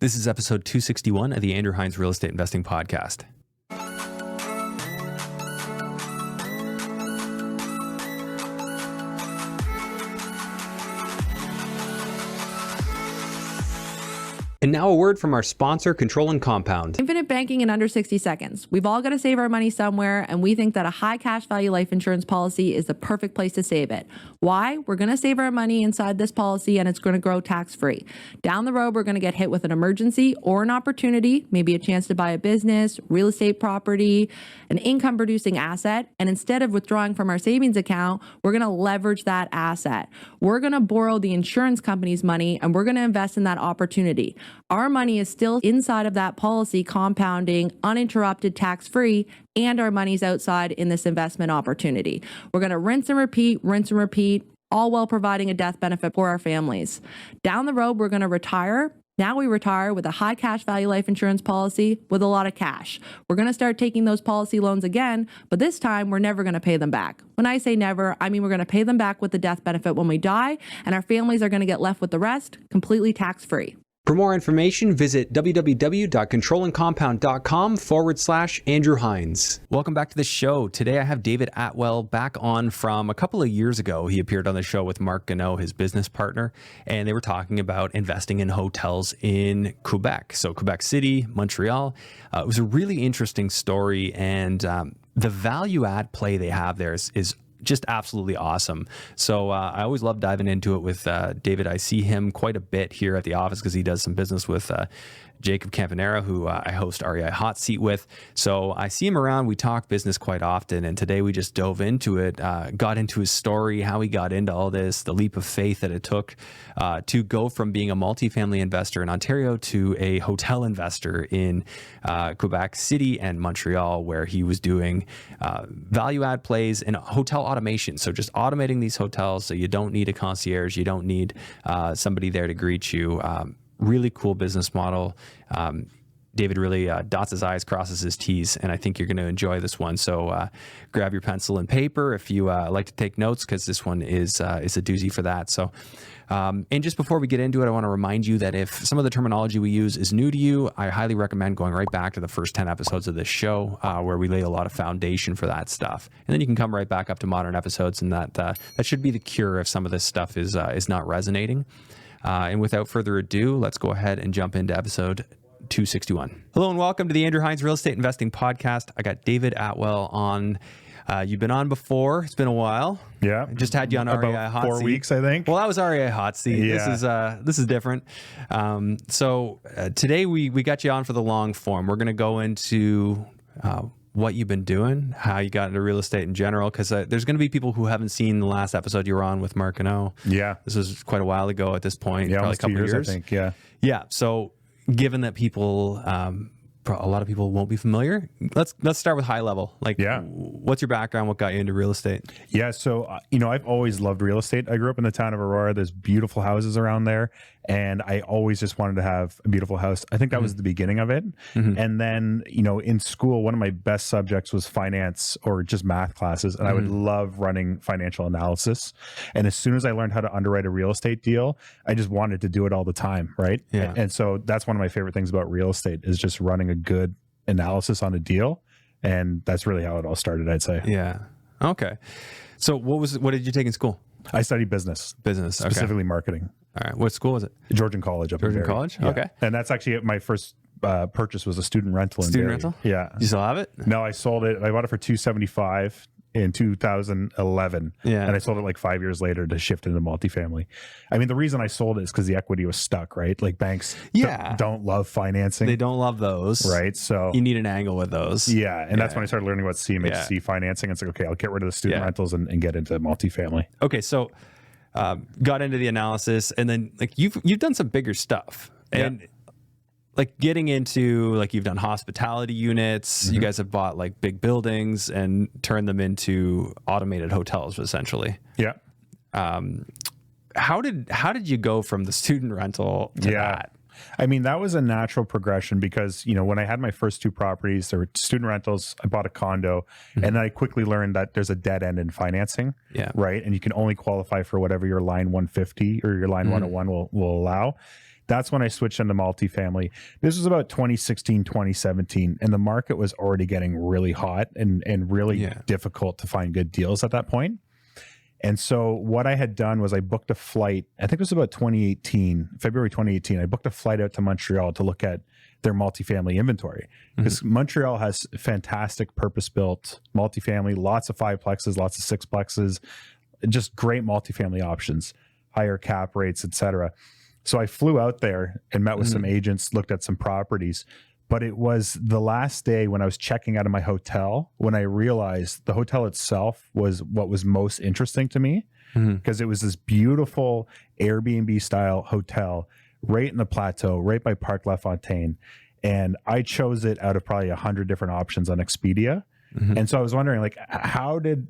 This is episode 261 of the Andrew Hines Real Estate Investing Podcast. And now a word from our sponsor, Control and Compound. Infinite banking in under 60 seconds. We've all got to save our money somewhere, and we think that a high cash value life insurance policy is the perfect place to save it. Why? We're going to save our money inside this policy, and it's going to grow tax-free. Down the road, we're going to get hit with an emergency or an opportunity, maybe a chance to buy a business, real estate property, an income-producing asset, and instead of withdrawing from our savings account, we're going to leverage that asset. We're going to borrow the insurance company's money, and we're going to invest in that opportunity. Our money is still inside of that policy, compounding, uninterrupted, tax-free, and our money's outside in this investment opportunity. We're going to rinse and repeat, all while providing a death benefit for our families. Down the road, we're going to retire. Now we retire with a high cash value life insurance policy with a lot of cash. We're going to start taking those policy loans again, but this time we're never going to pay them back. When I say never, I mean we're going to pay them back with the death benefit when we die, and our families are going to get left with the rest completely tax-free. For more information, visit www.controlandcompound.com/Andrew Hines. Welcome back to the show. Today I have David Atwell back on from a couple of years ago. He appeared on the show with Mark Gano, his business partner, and they were talking about investing in hotels in Quebec. So Quebec City, Montreal. It was a really interesting story, and the value add play they have there is just absolutely awesome. So I always love diving into it with David. I see him quite a bit here at the office because he does some business with Jacob Campanera, who I host REI Hot Seat with. So I see him around. We talk business quite often. And today we just dove into it, got into his story, how he got into all this, the leap of faith that it took to go from being a multifamily investor in Ontario to a hotel investor in Quebec City and Montreal, where he was doing value add plays and hotel automation. So just automating these hotels so you don't need a concierge, you don't need somebody there to greet you. Really cool business model. David really dots his I's, crosses his T's, and I think you're going to enjoy this one. So grab your pencil and paper if you like to take notes, because this one is a doozy for that. So, and just before we get into it, I want to remind you that if some of the terminology we use is new to you, I highly recommend going right back to the first 10 episodes of this show, where we lay a lot of foundation for that stuff. And then you can come right back up to modern episodes, and that should be the cure if some of this stuff is not resonating. And without further ado, let's go ahead and jump into episode 261. Hello and welcome to the Andrew Hines Real Estate Investing Podcast. I got David Atwell on. You've been on before. It's been a while. Yeah. I just had you on REI Hot Seat. 4 weeks, I think. Well, that was REI Hot Seat. Yeah. This is different. So today we got you on for the long form. We're going to go into what you've been doing, how you got into real estate in general, because there's going to be people who haven't seen the last episode you were on with Mark Gano. Yeah. This was quite a while ago at this point. Yeah, probably a couple of years, I think. Yeah. Yeah. So given that people, a lot of people won't be familiar, let's start with high level. Like, what's your background? What got you into real estate? Yeah. So, I've always loved real estate. I grew up in the town of Aurora. There's beautiful houses around there. And I always just wanted to have a beautiful house. I think that was the beginning of it. Mm-hmm. And then, in school, one of my best subjects was finance or just math classes. And I would love running financial analysis. And as soon as I learned how to underwrite a real estate deal, I just wanted to do it all the time. Right. Yeah. And so that's one of my favorite things about real estate is just running a good analysis on a deal. And that's really how it all started, I'd say. Yeah. Okay. So what did you take in school? I studied business. Business. Okay. Specifically marketing. All right. What school was it? Georgian College. Georgian College? Yeah. Okay. And that's actually my first purchase was a student rental. Student rental? Yeah. You still have it? No, I sold it. I bought it for $275 in 2011. Yeah. And I sold it like 5 years later to shift into multifamily. I mean, the reason I sold it is because the equity was stuck, right? Like banks don't love financing. They don't love those. Right. So you need an angle with those. Yeah. And that's when I started learning about CMHC financing. It's like, okay, I'll get rid of the student rentals and get into multifamily. Okay. So got into the analysis, and then like you've done some bigger stuff. And like getting into, like, you've done hospitality units, you guys have bought like big buildings and turned them into automated hotels essentially. Yeah. How did you go from the student rental to that? I mean, that was a natural progression because, when I had my first two properties, there were student rentals, I bought a condo, and then I quickly learned that there's a dead end in financing, right? And you can only qualify for whatever your line 150 or your line 101 will allow. That's when I switched into multifamily. This was about 2016, 2017, and the market was already getting really hot and really difficult to find good deals at that point. And so what I had done was I booked a flight, I think it was about February 2018. I booked a flight out to Montreal to look at their multifamily inventory, because Montreal has fantastic purpose-built multifamily, lots of 5-plexes, lots of 6-plexes, just great multifamily options, higher cap rates, etc. So I flew out there and met with some agents, looked at some properties. But it was the last day when I was checking out of my hotel when I realized the hotel itself was what was most interesting to me, because it was this beautiful Airbnb style hotel right in the plateau, right by Parc La Fontaine. And I chose it out of probably 100 different options on Expedia. And so I was wondering, like, how did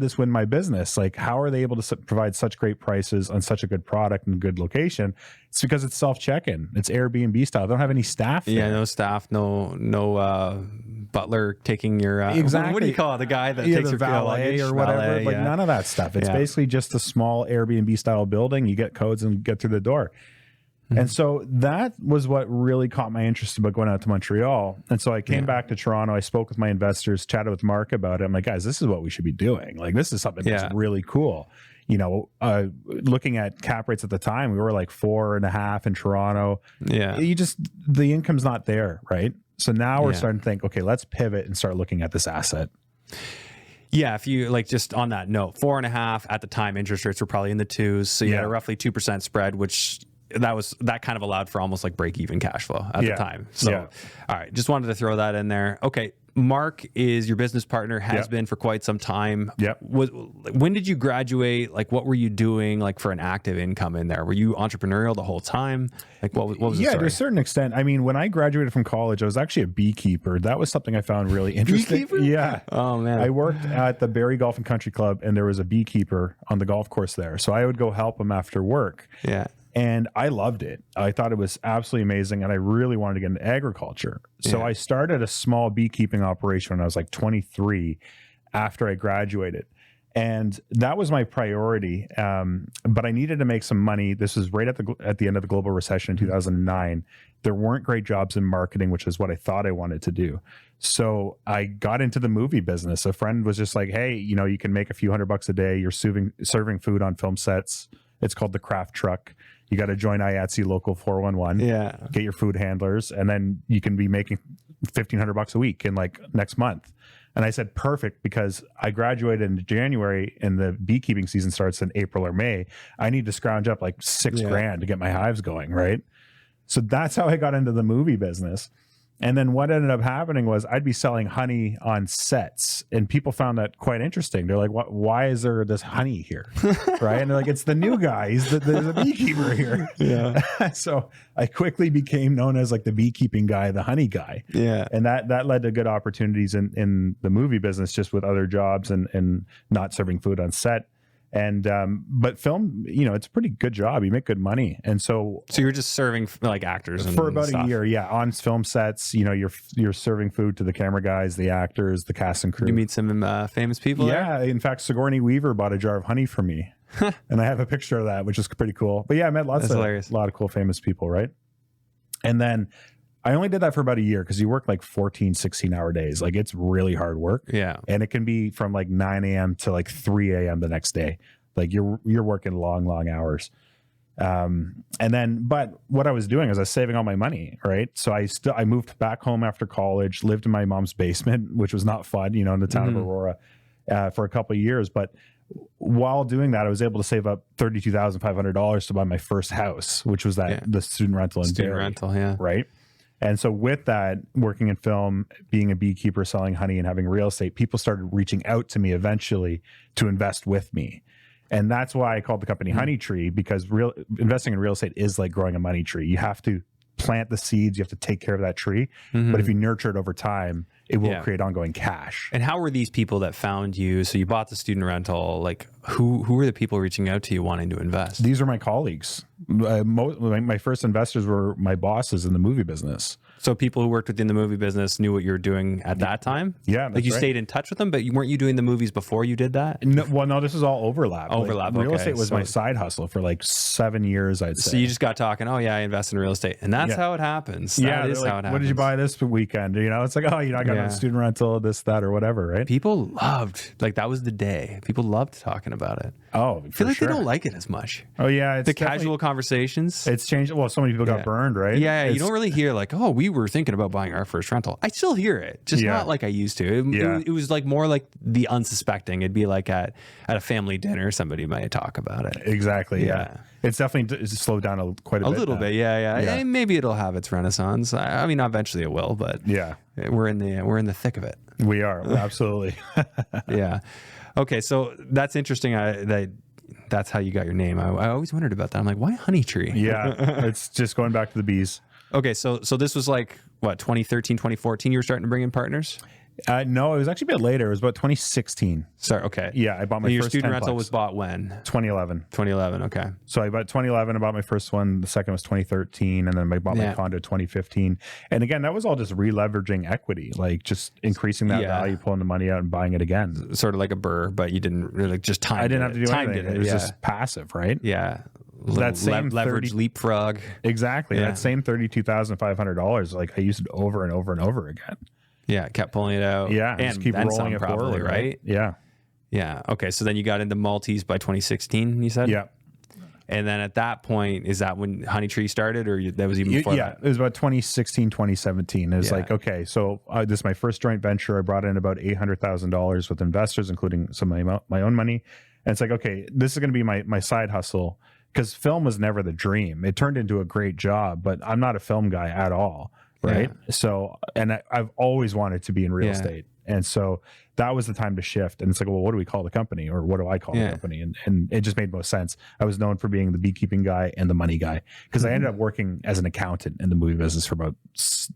this win my business? Like, how are they able to provide such great prices on such a good product and good location? It's because it's self-check-in. It's Airbnb style. They don't have any staff there. Yeah, no staff, no butler taking your exactly. What do you call it? The guy that takes your valet or whatever. Valet, like none of that stuff. It's basically just a small Airbnb style building. You get codes and get through the door. And so that was what really caught my interest about going out to Montreal. And so I came back to Toronto. I spoke with my investors, chatted with Mark about it. I'm like, guys, this is what we should be doing. Like, this is something that's really cool. You know, looking at cap rates at the time, we were like 4.5 in Toronto. Yeah. The income's not there, right? So now we're starting to think, okay, let's pivot and start looking at this asset. Yeah, if you like, just on that note, 4.5 at the time, interest rates were probably in the 2s. So you had a roughly 2% spread, which that kind of allowed for almost like break even cash flow at the time. So, all right, just wanted to throw that in there. Okay. Mark is your business partner, has been for quite some time. When did you graduate? Like, what were you doing like for an active income in there? Were you entrepreneurial the whole time? Like, what was the story? To a certain extent. I mean, when I graduated from college, I was actually a beekeeper. That was something I found really interesting. Beekeeper? Yeah. Oh man. I worked at the Barrie Golf and Country Club, and there was a beekeeper on the golf course there. So I would go help him after work. Yeah. And I loved it. I thought it was absolutely amazing. And I really wanted to get into agriculture. So I started a small beekeeping operation when I was like 23 after I graduated. And that was my priority. But I needed to make some money. This was right at the end of the global recession in 2009. There weren't great jobs in marketing, which is what I thought I wanted to do. So I got into the movie business. A friend was just like, hey, you know, you can make a few $100 a day. You're serving food on film sets. It's called the craft truck. You got to join IATSE Local 411. Yeah. Get your food handlers, and then you can be making $1,500 a week in like next month. And I said, perfect, because I graduated in January and the beekeeping season starts in April or May. I need to scrounge up like $6,000 to get my hives going, right? So that's how I got into the movie business. And then what ended up happening was I'd be selling honey on sets, and people found that quite interesting. They're like, why is there this honey here? Right. And they're like, it's the new guy. There's a beekeeper here. Yeah. So I quickly became known as like the beekeeping guy, the honey guy. Yeah. And that led to good opportunities in the movie business, just with other jobs and not serving food on set. And but film, you know, it's a pretty good job. You make good money. And so you were just serving like actors for about a year, on film sets. You know, you're serving food to the camera guys, the actors, the cast and crew. Did you meet some famous people? Yeah, in fact, Sigourney Weaver bought a jar of honey for me, and I have a picture of that, which is pretty cool. But yeah, I met a lot of cool famous people, right? And then I only did that for about a year, because you work like 14, 16-hour days. Like, it's really hard work. Yeah. And it can be from like 9 a.m. to like 3 a.m. the next day. Like, you're working long hours. But what I was doing is I was saving all my money, right? So I moved back home after college, lived in my mom's basement, which was not fun, you know, in the town of Aurora, for a couple of years. But while doing that, I was able to save up $32,500 to buy my first house, which was the student rental in Barrie, right? And so with that, working in film, being a beekeeper, selling honey, and having real estate, people started reaching out to me eventually to invest with me. And that's why I called the company Honey Tree, because investing in real estate is like growing a money tree. You have to plant the seeds, you have to take care of that tree. But if you nurture it over time, it will create ongoing cash. And how were these people that found you? So you bought the student rental, like, Who are the people reaching out to you wanting to invest? These are my colleagues. My first investors were my bosses in the movie business. So people who worked within the movie business knew what you were doing at that time? Yeah. Like you stayed in touch with them, but weren't you doing the movies before you did that? No, this is all overlap. Overlap, Real okay. estate was my side hustle for like 7 years, I'd say. So you just got talking, oh yeah, I invest in real estate. And that's how it happens. That is how it happens. What did you buy this weekend? It's like, oh, I got a student rental, this, that, or whatever, right? People loved, like that was the day. People loved talking about it. Oh, I feel like they don't like it as much. Oh yeah. It's the casual conversations. It's changed. Well, so many people got burned, right? Yeah. You don't really hear like, oh, we were thinking about buying our first rental. I still hear it, just not like I used to. It was like more like the unsuspecting. It'd be like at a family dinner, somebody might talk about it. Exactly. Yeah. It's definitely slowed down quite a bit. A little bit. Yeah. And maybe it'll have its renaissance. I mean, eventually it will, but we're in the thick of it. We are. Absolutely. Yeah. Okay. So that's interesting. That's how you got your name. I always wondered about that. I'm like, why Honey Tree? Yeah. It's just going back to the bees. Okay. So this was like what, 2013, 2014, you were starting to bring in partners? No, it was actually a bit later. It was about 2016. Sorry. Okay. Yeah. I bought my your first student 10 rental plex. was bought when? 2011. 2011. Okay. So I bought 2011. I bought my first one. The second was 2013. And then I bought my condo 2015. And again, that was all just re-leveraging equity, like just increasing that value, pulling the money out and buying it again. Sort of like a burr, but you didn't really just time. I didn't have to do anything. It was just passive, right? Yeah. That same leverage leapfrog. Exactly. That same $32,500. Like I used it over and over and over again. Yeah, kept pulling it out. Yeah, and just keep rolling it probably, forward, right? Yeah. Yeah. Okay, so then you got into Maltese by 2016, you said? Yeah. And then at that point, is that when Honey Tree started, or that was even before that? It was about 2016, 2017. It was like, okay, so this is my first joint venture. I brought in about $800,000 with investors, including some of my own money. And it's like, okay, this is going to be my side hustle, because film was never the dream. It turned into a great job, but I'm not a film guy at all. Right. Yeah. So, and I've always wanted to be in real estate. And so that was the time to shift. And it's like, well, what do we call the company, or what do I call the company? And it just made most sense. I was known for being the beekeeping guy and the money guy, because I ended up working as an accountant in the movie business for about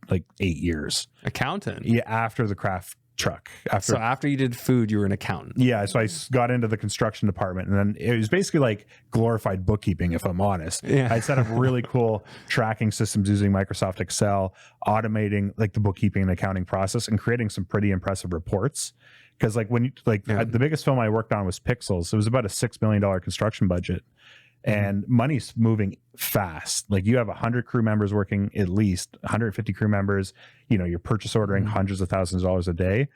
like 8 years. Accountant? Yeah. After the craft truck. So after you did food, you were an accountant. Yeah. So I got into the construction department, and then it was basically like glorified bookkeeping, if I'm honest. Yeah. I set up really cool tracking systems using Microsoft Excel, automating like the bookkeeping and accounting process, and creating some pretty impressive reports. Because like the biggest film I worked on was Pixels. It was about a $6 million construction budget. And money's moving fast. Like you have 100 crew members working, at least 150 crew members. You're purchase ordering hundreds of thousands of dollars a day.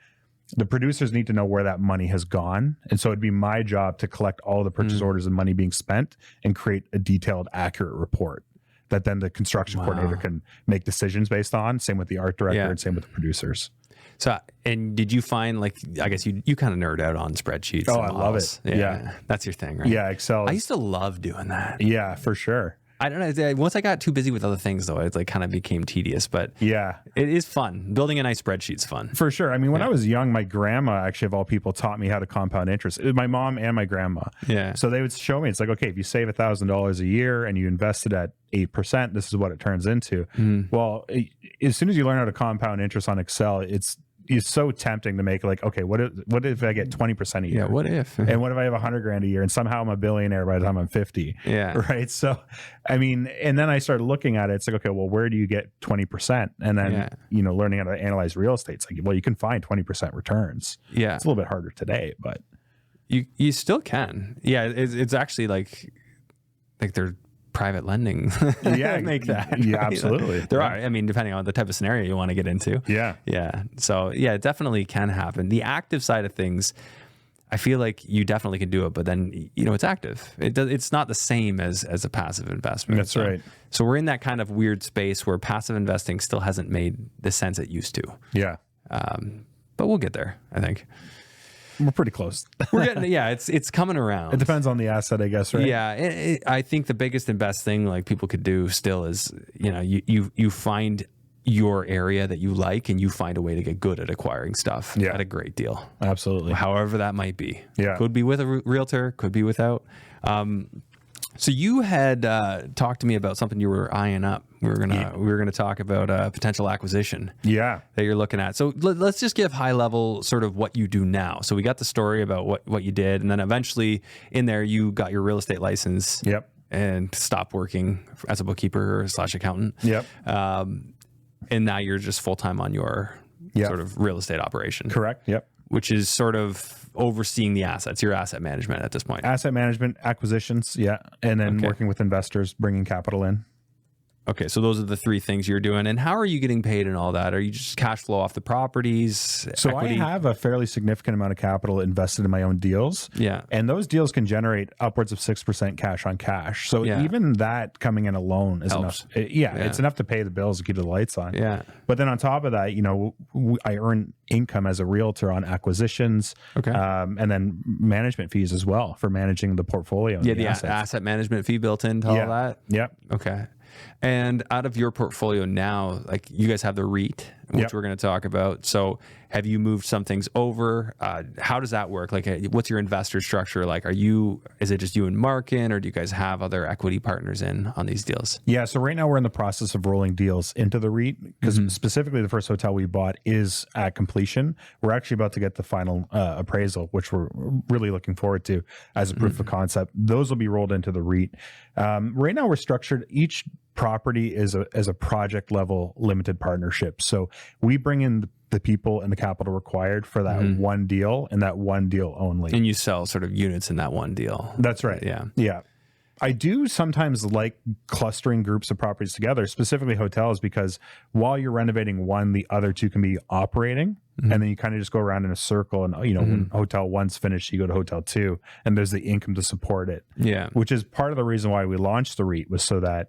The producers need to know where that money has gone. And so it'd be my job to collect all the purchase orders and money being spent and create a detailed, accurate report that then the construction coordinator can make decisions based on. Same with the art director and same with the producers. So, and did you find, like, I guess you kind of nerd out on spreadsheets? Oh, I love it. Yeah. That's your thing, right? Yeah, Excel. I used to love doing that. Yeah, for sure. I don't know. Once I got too busy with other things, though, it like kind of became tedious. But yeah, it is fun. Building a nice spreadsheet's fun. For sure. I mean, when I was young, my grandma, actually, of all people, taught me how to compound interest. It was my mom and my grandma. Yeah. So they would show me, it's like, okay, if you save $1,000 a year and you invest it at 8%, this is what it turns into. Well, as soon as you learn how to compound interest on Excel, it's so tempting to make like, okay, what if I get 20% a year? Yeah, what if? And what if I have $100,000 a year and somehow I'm a billionaire by the time I'm 50? Yeah. Right. So, I mean, and then I started looking at it. It's like, okay, well, where do you get 20%? And then, learning how to analyze real estate. It's like, well, you can find 20% returns. Yeah. It's a little bit harder today, but you still can. Yeah. It's actually like they're private lending make that. Yeah, absolutely. There are, I mean, depending on the type of scenario you want to get into. Yeah. So yeah, it definitely can happen. The active side of things, I feel like you definitely can do it, but then, it's active. It's not the same as a passive investment. That's right. So we're in that kind of weird space where passive investing still hasn't made the sense it used to. Yeah. But we'll get there, I think. We're pretty close. We're getting, it's coming around. It depends on the asset, I guess, right? Yeah, I think the biggest and best thing like people could do still is, you find your area that you like and you find a way to get good at acquiring stuff at a great deal. Absolutely. However that might be. Yeah. Could be with a realtor, could be without. So you had talked to me about something you were eyeing up. We were gonna talk about a potential acquisition. Yeah. That you're looking at. So let's just give high level sort of what you do now. So we got the story about what you did, and then eventually in there you got your real estate license. Yep. And stopped working as a bookkeeper / accountant. Yep. And now you're just full time on your sort of real estate operation. Correct. Yep. Which is sort of overseeing the assets, your asset management at this point. Asset management, acquisitions, yeah, and then working with investors, bringing capital in. Okay, so those are the three things you're doing. And how are you getting paid and all that? Are you just cash flow off the properties? So equity? I have a fairly significant amount of capital invested in my own deals. Yeah. And those deals can generate upwards of 6% cash on cash. So even that coming in alone is helps. enough. It's enough to pay the bills and keep the lights on. Yeah. But then on top of that, I earn income as a realtor on acquisitions, and then management fees as well for managing the portfolio. Yeah, the asset management fee built into all that? Yep. Okay. And out of your portfolio now, like you guys have the REIT, which we're going to talk about. So have you moved some things over? How does that work? Like, what's your investor structure like? Is it just you and Markin, or do you guys have other equity partners in on these deals? Yeah. So right now we're in the process of rolling deals into the REIT because specifically the first hotel we bought is at completion. We're actually about to get the final appraisal, which we're really looking forward to as a proof of concept. Those will be rolled into the REIT. Right now we're structured, each property is a project level limited partnership. So we bring in the people and the capital required for that one deal and that one deal only. And you sell sort of units in that one deal. That's right. Yeah. Yeah. I do sometimes like clustering groups of properties together, specifically hotels, because while you're renovating one, the other two can be operating. And then you kind of just go around in a circle, and when hotel one's finished, you go to hotel two, and there's the income to support it. Yeah, which is part of the reason why we launched the REIT, was so that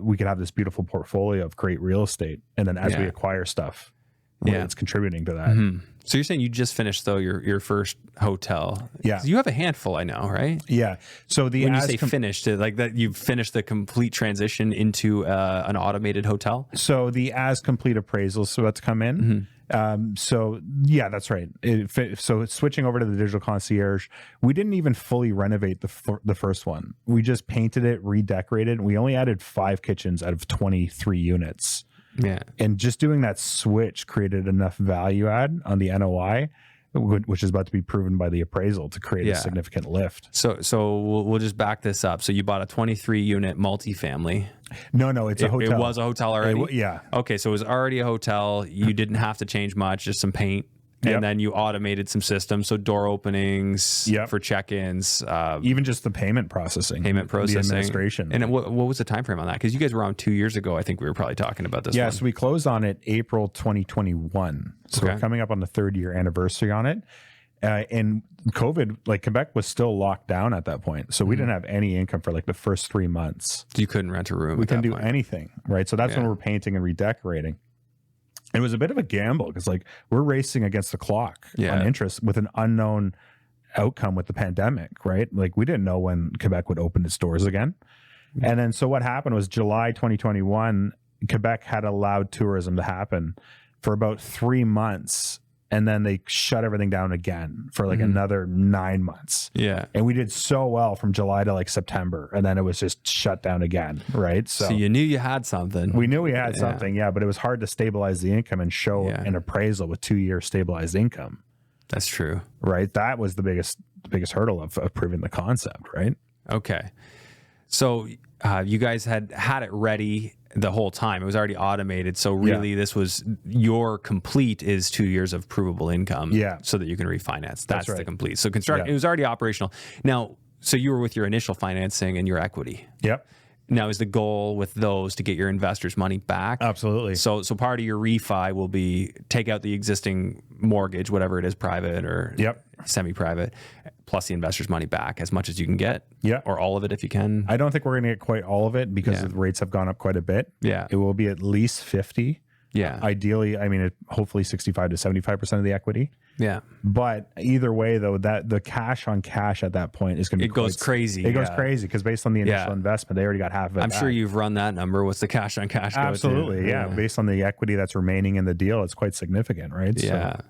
we could have this beautiful portfolio of great real estate, and then as we acquire stuff, it's contributing to that. So you're saying you just finished though your first hotel? Yeah, you have a handful, I know, right? Yeah. So when you say finished, like that, you've finished the complete transition into an automated hotel. So the as complete appraisals so about to come in. So yeah, that's right. So switching over to the digital concierge, we didn't even fully renovate the first one. We just painted it, redecorated, and we only added 5 kitchens out of 23 units. Yeah. And just doing that switch created enough value add on the NOI, which is about to be proven by the appraisal, to create a significant lift. So we'll just back this up. So you bought a 23 unit multifamily. No, it's a hotel. It was a hotel already? Yeah. Okay, so it was already a hotel. You didn't have to change much, just some paint. And then you automated some systems, so door openings for check-ins, even just the payment processing, the administration. And what was the time frame on that? Because you guys were around 2 years ago. I think we were probably talking about this. Yeah, so we closed on it April 2021. So we're coming up on the 3rd year anniversary on it. And COVID, like Quebec was still locked down at that point. So we didn't have any income for like the first 3 months. You couldn't rent a room. We couldn't do anything, right? So that's when we're painting and redecorating. It was a bit of a gamble because like we're racing against the clock on interest with an unknown outcome with the pandemic, right? Like we didn't know when Quebec would open its doors again. And then so what happened was July 2021, Quebec had allowed tourism to happen for about 3 months. And then they shut everything down again for like another 9 months. Yeah. And we did so well from July to like September. And then it was just shut down again. Right. So you knew you had something. We knew we had something. Yeah. But it was hard to stabilize the income and show an appraisal with 2 years stabilized income. That's true. Right. That was the biggest hurdle of proving the concept. Right. Okay. So you guys had it ready the whole time. It was already automated. So really this was your complete is 2 years of provable income so that you can refinance. That's right. The complete. So it was already operational. Now, so you were with your initial financing and your equity. Yep. Now, is the goal with those to get your investors' money back? Absolutely. So part of your refi will be take out the existing mortgage, whatever it is, private or semi-private, plus the investors' money back as much as you can get. Yeah. Or all of it if you can. I don't think we're going to get quite all of it because the rates have gone up quite a bit. Yeah. It will be at least 50. Yeah. Ideally, I mean, hopefully 65 to 75% of the equity. Yeah. But either way, though, that the cash on cash at that point is going to be goes crazy. It goes crazy because based on the initial investment, they already got half of it. I'm sure you've run that number. What's the cash on cash? Absolutely. Yeah. Based on the equity that's remaining in the deal, it's quite significant, right? Yeah.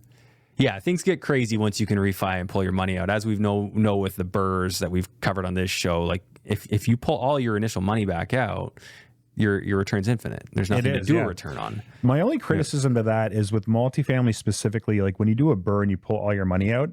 Yeah, things get crazy once you can refi and pull your money out. As we know with the BRRRRs that we've covered on this show, like if you pull all your initial money back out, your return's infinite. There's nothing to do a return on. My only criticism to that is with multifamily specifically, like when you do a BRRRR and you pull all your money out,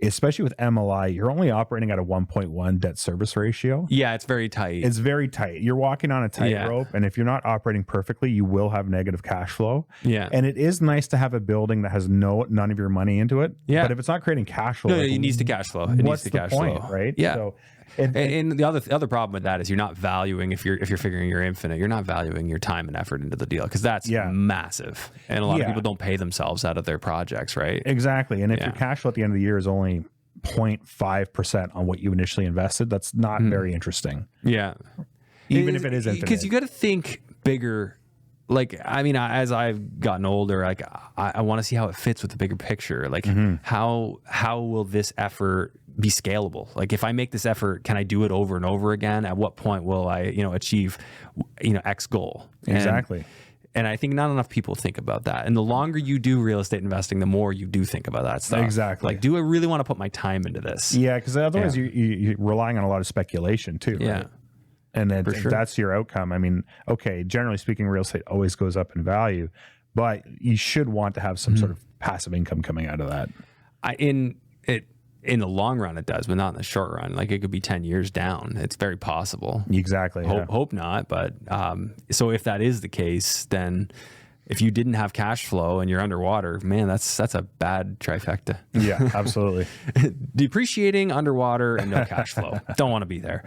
especially with MLI, you're only operating at a 1.1 debt service ratio. Yeah, it's very tight. It's very tight. You're walking on a tightrope, and if you're not operating perfectly, you will have negative cash flow. Yeah. And it is nice to have a building that has none of your money into it. Yeah. But if it's not creating cash flow, no, it needs to cash flow. It needs to cash flow, right? Yeah. So, and the other problem with that is you're not valuing, if you're figuring you're infinite, you're not valuing your time and effort into the deal, because that's massive, and a lot of people don't pay themselves out of their projects, right? Exactly. And if your cash flow at the end of the year is only 0.5% on what you initially invested, that's not very interesting. Yeah, even if it is infinite, because you got to think bigger. Like, I mean, as I've gotten older, like I want to see how it fits with the bigger picture. Like, how will this effort be scalable? Like, if I make this effort, can I do it over and over again? At what point will I, achieve, X goal? Exactly. And I think not enough people think about that. And the longer you do real estate investing, the more you do think about that stuff. Exactly. Like, do I really want to put my time into this? Yeah, because otherwise you're relying on a lot of speculation too. Yeah. Right? And then that's your outcome. I mean, okay, generally speaking, real estate always goes up in value, but you should want to have some sort of passive income coming out of that. In the long run, it does, but not in the short run. Like, it could be 10 years down. It's very possible. Exactly. Hope not. But so if that is the case, then if you didn't have cash flow and you're underwater, man, that's a bad trifecta. Yeah, absolutely. Depreciating, underwater, and no cash flow. Don't want to be there.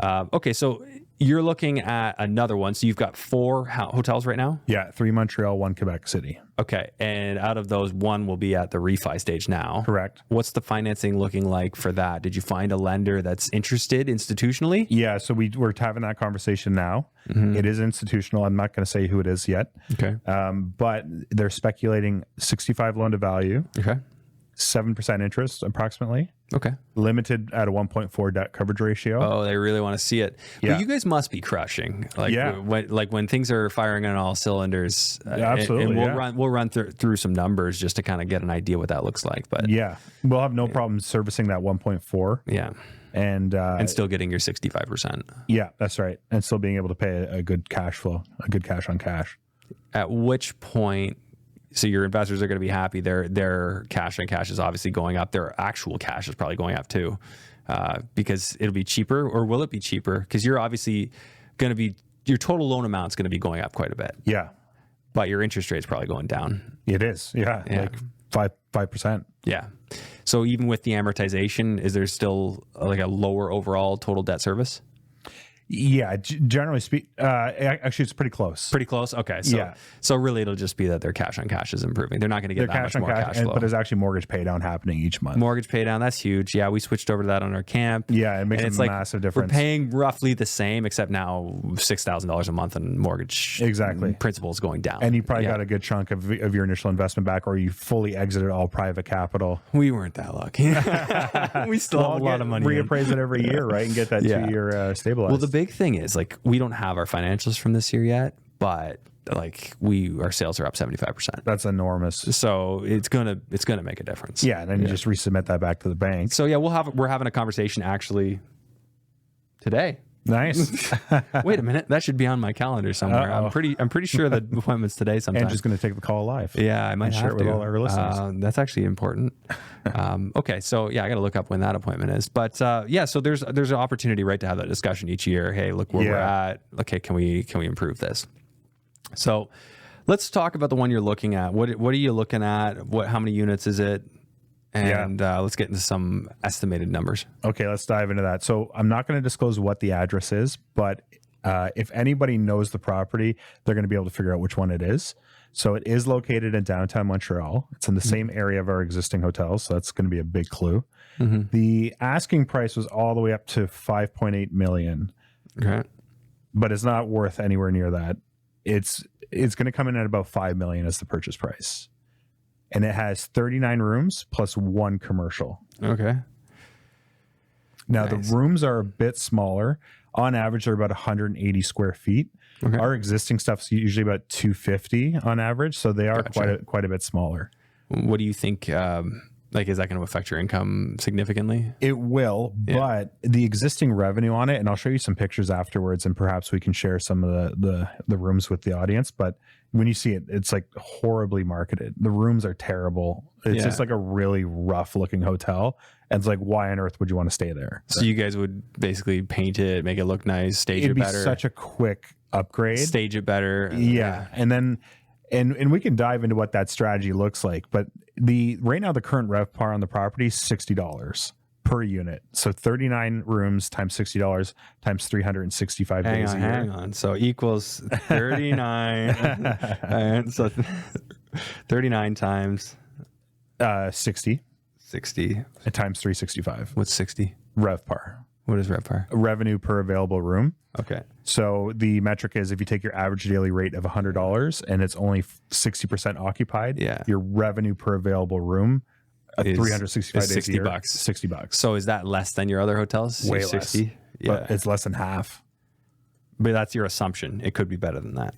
Okay, so you're looking at another one. So you've got 4 hotels right now? Yeah, 3 Montreal, 1 Quebec City. Okay, and out of those, 1 will be at the refi stage now. Correct. What's the financing looking like for that? Did you find a lender that's interested institutionally? Yeah, so we're having that conversation now. It is institutional. I'm not going to say who it is yet. Okay. But they're speculating 65 loan to value. Okay. 7% interest approximately. Okay. Limited at a 1.4 debt coverage ratio. Oh, they really want to see it. Yeah. But you guys must be crushing. Like, when things are firing on all cylinders. Absolutely. And we'll run through some numbers just to kind of get an idea what that looks like. But yeah, we'll have no problem servicing that 1.4. Yeah. And still getting your 65%. Yeah, that's right. And still being able to pay a good cash flow, a good cash on cash. At which point, so your investors are going to be happy. Their cash on cash is obviously going up. Their actual cash is probably going up too, because it'll be cheaper. Or will it be cheaper? Because you're obviously going to be, your total loan amount is going to be going up quite a bit. Yeah. But your interest rate is probably going down. It is. Yeah. Like 5%. Yeah. So even with the amortization, is there still like a lower overall total debt service? Yeah, generally speaking, actually, it's pretty close. Pretty close. Okay, so really, it'll just be that their cash on cash is improving. They're not going to get that much more cash flow. But there's actually mortgage pay down happening each month. Mortgage pay down, that's huge. Yeah, we switched over to that on our camp. Yeah, it makes a massive difference. We're paying roughly the same, except now $6,000 a month in mortgage. Exactly. Principal is going down, and you probably got a good chunk of your initial investment back, or you fully exited all private capital. We weren't that lucky. We still have a lot of money. Reappraise it every year, right, and get that 2-year stabilized. Well, the big thing is, like, we don't have our financials from this year yet, but like our sales are up 75%. That's enormous. So it's gonna make a difference. Yeah, and then you just resubmit that back to the bank. So yeah, we're having a conversation actually today. Nice. Wait a minute, that should be on my calendar somewhere. I'm pretty sure the appointment's today sometime. And just going to take the call live. Yeah, I might share it with all our listeners. That's actually important. Okay, so yeah, I got to look up when that appointment is. But so there's an opportunity, right, to have that discussion each year. Hey, look where we're at. Okay, can we improve this? So let's talk about the one you're looking at. What are you looking at? How many units is it? And let's get into some estimated numbers. Okay, let's dive into that. So I'm not going to disclose what the address is, but if anybody knows the property, they're going to be able to figure out which one it is. So it is located in downtown Montreal. It's in the same area of our existing hotels, so that's going to be a big clue. The asking price was all the way up to $5.8 million. Okay. But it's not worth anywhere near that. It's going to come in at about $5 million as the purchase price. And it has 39 rooms plus 1 commercial. Okay. Now, the rooms are a bit smaller. On average, they're about 180 square feet. Okay. Our existing stuff's usually about 250 on average, so they are quite a bit smaller. What do you think? Like, is that going to affect your income significantly? It will, but the existing revenue on it, and I'll show you some pictures afterwards, and perhaps we can share some of the rooms with the audience. But when you see it, it's like horribly marketed. The rooms are terrible. It's just like a really rough looking hotel. And it's like, why on earth would you want to stay there? So you guys would basically paint it, make it look nice, stage It'd it be better. such a quick upgrade. Stage it better. Yeah. And then and we can dive into what that strategy looks like. But right now the current RevPAR on the property is $60 per unit. So 39 rooms times $60 times 365 days a year. Hang on. So equals 39. And so 39 times 60 times 365. What's 60? RevPAR. What is RevPAR? Revenue per available room. Okay. So the metric is if you take your average daily rate of $100 and it's only 60% occupied, your revenue per available room 365 days a year, $60. $60. So is that less than your other hotels? Way 60? less. But it's less than half. But that's your assumption. It could be better than that.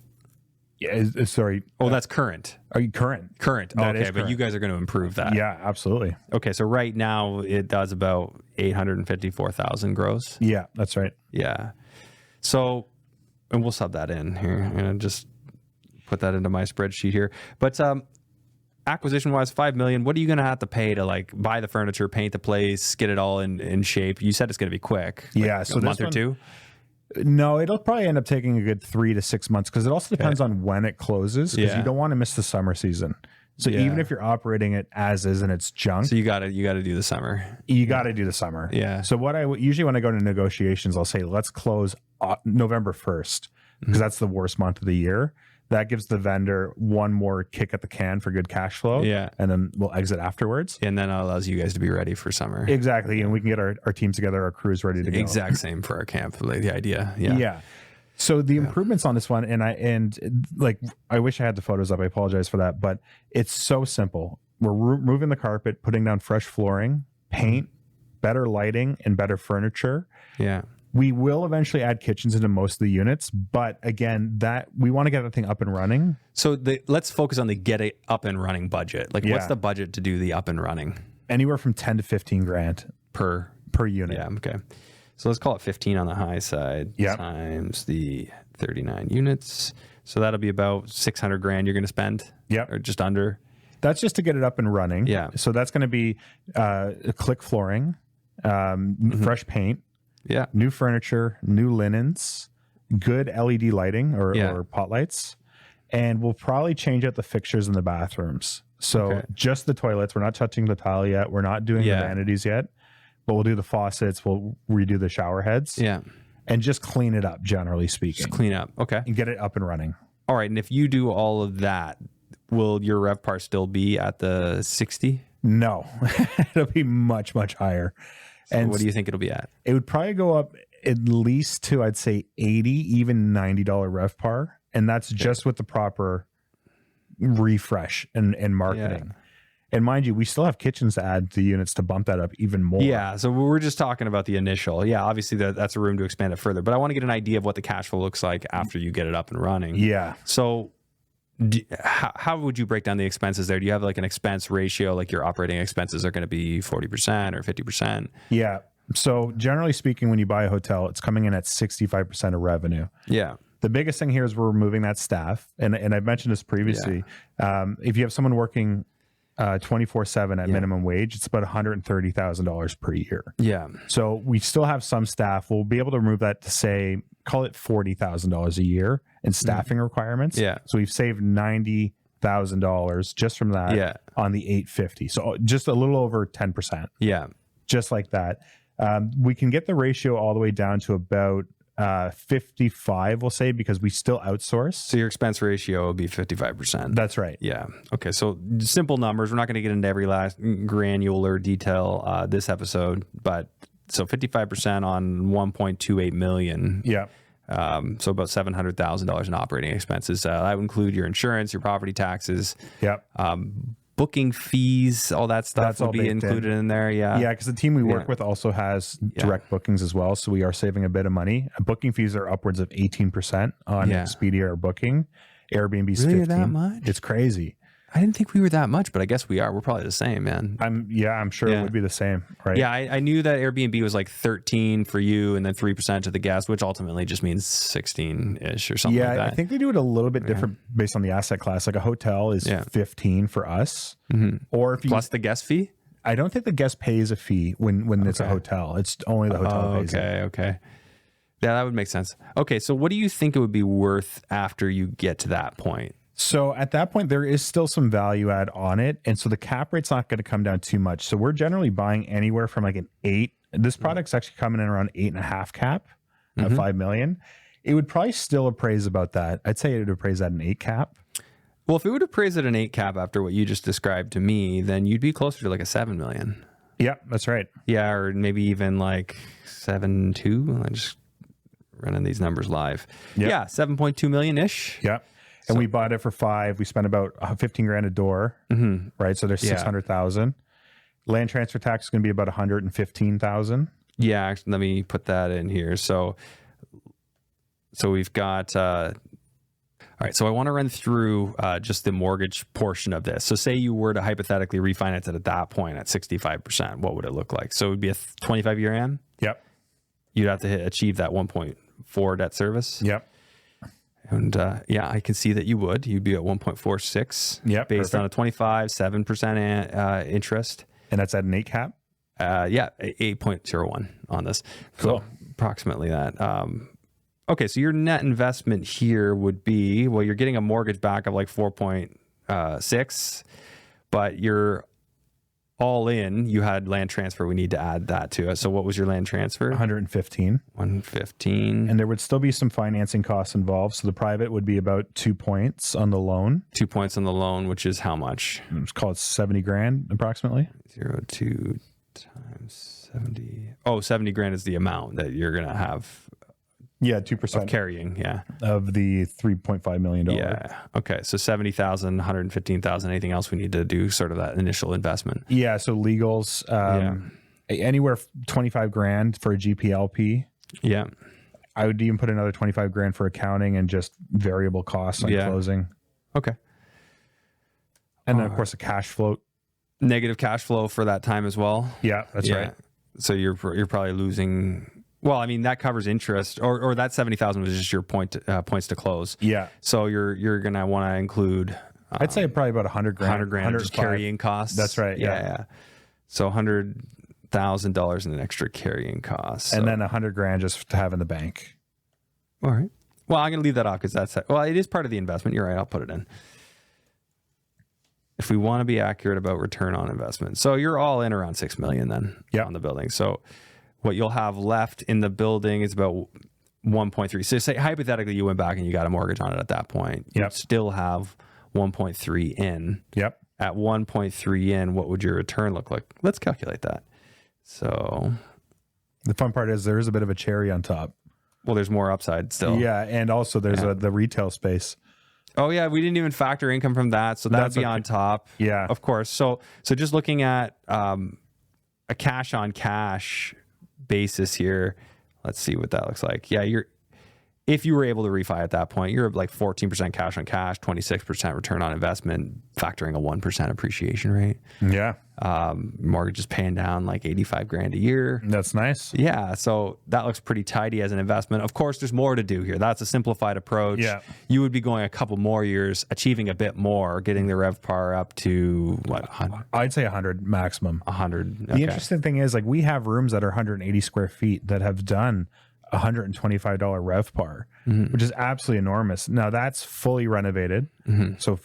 Yeah. Sorry. Oh, that's current. Are you current? Current. That Okay, is but current. you guys are going to improve that. Yeah, absolutely. Okay, so right now it does about 854,000 gross. Yeah, that's right. Yeah. So, and we'll sub that in here. I'm going to just put that into my spreadsheet here. But acquisition wise, $5 million, what are you going to have to pay to like buy the furniture, paint the place, get it all in shape? You said it's going to be quick. Yeah. So a month or two? No, it'll probably end up taking a good 3 to 6 months because it also depends on when it closes because you don't want to miss the summer season. So even if you're operating it as is and it's junk, so you got to do the summer. You got to do the summer. Yeah. So what I usually when I go to negotiations, I'll say let's close November 1st because that's the worst month of the year. That gives the vendor one more kick at the can for good cash flow. Yeah. And then we'll exit afterwards. And then it allows you guys to be ready for summer. Exactly. And we can get our team together, our crews ready to go. Exact same for our camp. Like the idea. Yeah. Yeah. So the improvements on this one, and I wish I had the photos up. I apologize for that, but it's so simple. We're removing the carpet, putting down fresh flooring, paint, better lighting, and better furniture. Yeah. We will eventually add kitchens into most of the units, but again, that we want to get that thing up and running. So let's focus on the get it up and running budget. Like, what's the budget to do the up and running? Anywhere from 10 to 15 grand per unit. Yeah. Okay. So let's call it 15 on the high side times the 39 units. So that'll be about 600 grand you're going to spend. Yeah. Or just under. That's just to get it up and running. Yeah. So that's going to be click flooring, fresh paint. Yeah. New furniture, new linens, good LED lighting or pot lights. And we'll probably change out the fixtures in the bathrooms. So just the toilets. We're not touching the tile yet. We're not doing the vanities yet. But we'll do the faucets. We'll redo the shower heads. Yeah. And just clean it up, generally speaking. Just clean up. Okay. And get it up and running. All right. And if you do all of that, will your RevPAR still be at the 60? No. It'll be much, much higher. So and what do you think it'll be at? It would probably go up at least to, I'd say, $80, even $90 RevPAR. And that's just with the proper refresh and marketing. Yeah. And mind you, we still have kitchens to add to units to bump that up even more. Yeah. So we're just talking about the initial. Yeah. Obviously, that's a room to expand it further. But I want to get an idea of what the cash flow looks like after you get it up and running. Yeah. So how would you break down the expenses there? Do you have like an expense ratio, like your operating expenses are going to be 40% or 50%? Yeah. So generally speaking, when you buy a hotel, it's coming in at 65% of revenue. Yeah. The biggest thing here is we're removing that staff. And I've mentioned this previously. Yeah. If you have someone working 24/7 at minimum wage, it's about $130,000 per year. Yeah. So we still have some staff. We'll be able to remove that to say, call it $40,000 a year in staffing requirements. Yeah. So we've saved $90,000 just from that on the 850. So just a little over 10%. Yeah. Just like that. We can get the ratio all the way down to about 55, we'll say, because we still outsource. So your expense ratio will be 55%. That's right. Yeah. Okay. So simple numbers. We're not going to get into every last granular detail this episode, but so 55% on 1.28 million. Yeah. So about $700,000 in operating expenses. That would include your insurance, your property taxes. Yep. Booking fees, all that stuff will be included in there. Yeah. Yeah. Because the team we work with also has direct bookings as well. So we are saving a bit of money. Booking fees are upwards of 18% on Expedia or Booking. Airbnb's really 15%. That much? It's crazy. I didn't think we were that much, but I guess we are. We're probably the same, man. I'm sure it would be the same, right? Yeah, I knew that Airbnb was like 13 for you and then 3% to the guest, which ultimately just means 16-ish or something like that. Yeah, I think they do it a little bit different based on the asset class. Like a hotel is 15 for us. Or if you, plus the guest fee? I don't think the guest pays a fee when it's a hotel. It's only the hotel pays it. Okay. Yeah, that would make sense. Okay, so what do you think it would be worth after you get to that point? So at that point, there is still some value add on it. And so the cap rate's not going to come down too much. So we're generally buying anywhere from like an 8. This product's actually coming in around 8.5 cap at 5 million. It would probably still appraise about that. I'd say it would appraise at an 8 cap. Well, if it would appraise at an 8 cap after what you just described to me, then you'd be closer to like a 7 million. Yeah, that's right. Yeah, or maybe even like 7.2. I'm just running these numbers live. Yep. Yeah, 7.2 million-ish. Yeah. And we bought it for 5. We spent about 15 grand a door, right? So there's 600,000. Land transfer tax is going to be about 115,000. Yeah, actually, let me put that in here. So we've got, all right. So I want to run through just the mortgage portion of this. So say you were to hypothetically refinance it at that point at 65%, what would it look like? So it would be a 25-year AM? Yep. You'd have to achieve that 1.4 debt service? Yep. And I can see that you would. You'd be at 1.46 based on a 7% interest. And that's at an 8 cap? 8.01 on this. Cool. So approximately that. Okay, so your net investment here would be, well, you're getting a mortgage back of like 4.6, but you're all in. You had land transfer. We need to add that to it. So what was your land transfer? 115. 115. And there would still be some financing costs involved. So the private would be about 2 points on the loan. 2 points on the loan, which is how much? Let's call it 70 grand approximately. 0.2 times 70. Oh, 70 grand is the amount that you're going to have. Yeah, 2% of carrying, of the $3.5 million. Yeah. Okay. So 70,000, 115,000. Anything else we need to do? Sort of that initial investment. Yeah. So legals, anywhere 25 grand for a GPLP. Yeah. I would even put another 25 grand for accounting and just variable costs on closing. Okay. And then of course a cash float. Negative cash flow for that time as well. Yeah, that's right. So you're probably losing. Well, I mean, that covers interest, or that 70,000 was just your points to close. Yeah. So you're gonna want to include. I'd say probably about 100 grand. 100 grand just carrying costs. That's right. Yeah. So $100,000 in an extra carrying cost. So. And then 100 grand just to have in the bank. All right. Well, I'm gonna leave that off because it is part of the investment. You're right. I'll put it in. If we want to be accurate about return on investment, so you're all in around 6 million then on the building. So. What you'll have left in the building is about 1.3. So say hypothetically you went back and you got a mortgage on it at that point. You'd still have 1.3 in. Yep. At 1.3 in, what would your return look like? Let's calculate that. So the fun part is there is a bit of a cherry on top. Well, there's more upside still. Yeah, and also there's the retail space. Oh yeah, we didn't even factor income from that, so that'd be on top. Yeah, of course. So just looking at a cash on cash basis here, let's see what that looks like. Yeah, if you were able to refi at that point, you're like 14% cash on cash, 26% return on investment, factoring a 1% appreciation rate. Yeah. Mortgage is paying down like 85 grand a year. That's nice. Yeah. So that looks pretty tidy as an investment. Of course, there's more to do here. That's a simplified approach. Yeah. You would be going a couple more years, achieving a bit more, getting the RevPAR up to what? 100? I'd say 100 maximum. 100. Okay. The interesting thing is like we have rooms that are 180 square feet that have done $125 RevPAR, which is absolutely enormous. Now that's fully renovated. So